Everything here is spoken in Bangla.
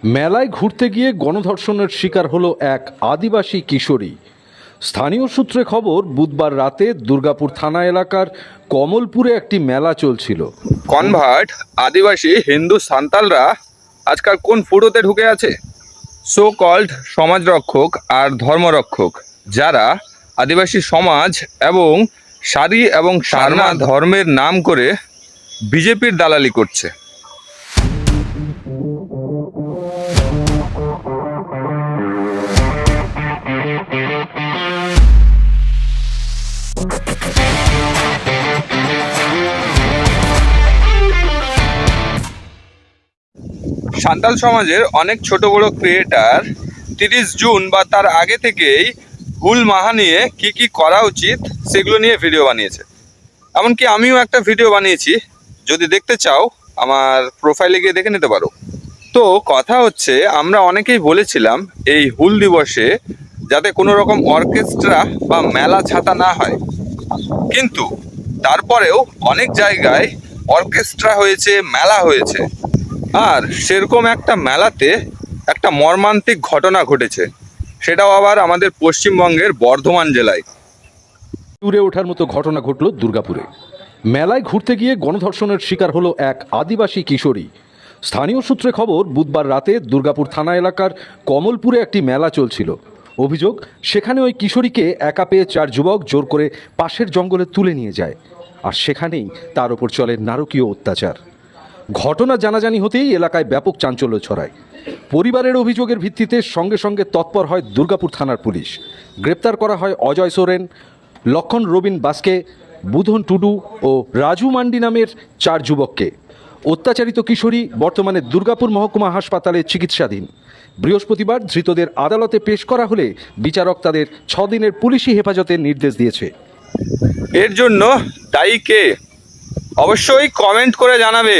মেলায় ঘুরতে গিয়ে গণধর্ষণের শিকার হলো এক আদিবাসী কিশোরী। স্থানীয় সূত্রে খবর, বুধবার রাতে দুর্গাপুর থানা এলাকার কমলপুরে একটি মেলা চলছিল। কনভার্ট আদিবাসী হিন্দু সান্তালরা আজকাল কোন ফুটোতে ঢুকে আছে? সো কল্ড সমাজরক্ষক আর ধর্মরক্ষক, যারা আদিবাসী সমাজ এবং সারি এবং সারনা ধর্মের নাম করে বিজেপির দালালি করছে। সান্তাল সমাজের অনেক ছোট বড় ক্রিয়েটার 30 জুন বা তার আগে থেকেই হুল মাহা নিয়ে কি করা উচিত সেগুলো নিয়ে ভিডিও বানিয়েছে। এমনকি আমিও একটা ভিডিও বানিয়েছি, যদি দেখতে চাও আমার প্রোফাইলে গিয়ে দেখে নিতে পারো। তো কথা হচ্ছে, আমরা অনেকেই বলেছিলাম এই হুল দিবসে যাতে কোনো রকম অর্কেস্ট্রা বা মেলা ছাতা না হয়, কিন্তু তারপরেও অনেক জায়গায় অর্কেস্ট্রা হয়েছে, মেলা হয়েছে। আর সেরকম একটা মেলাতে একটা মর্মান্তিক ঘটনা ঘটেছে, সেটাও আবার আমাদের পশ্চিমবঙ্গের বর্ধমান জেলায়। উড়ে ওঠার মতো ঘটনা ঘটল দুর্গাপুরে। মেলায় ঘুরতে গিয়ে গণধর্ষণের শিকার হলো এক আদিবাসী কিশোরী। স্থানীয় সূত্রে খবর, বুধবার রাতে দুর্গাপুর থানা এলাকার কমলপুরে একটি মেলা চলছিল। অভিযোগ, সেখানে ওই কিশোরীকে একা পেয়ে 4 যুবক জোর করে পাশের জঙ্গলে তুলে নিয়ে যায়, আর সেখানেই তার ওপর চলে নারকীয় অত্যাচার। ঘটনা জানাজানি হতেই এলাকায় ব্যাপক চাঞ্চল্য ছড়ায়। পরিবারের অভিযোগের ভিত্তিতে সঙ্গে সঙ্গে তৎপর হয় দুর্গাপুর থানার পুলিশ। গ্রেপ্তার করা হয় অজয় সোরেন, লক্ষণ রবিন বাস্কে, বুধন টুডু ও রাজু মান্ডি নামের 4 যুবককে। অত্যাচারিত কিশোরী বর্তমানে দুর্গাপুর মহকুমা হাসপাতালে চিকিৎসাধীন। বৃহস্পতিবার ধৃতদের আদালতে পেশ করা হলে বিচারক তাদের 6 দিনের পুলিশি হেফাজতের নির্দেশ দিয়েছে। এর জন্য দায়ী কে? অবশ্যই কমেন্ট করে জানাবে।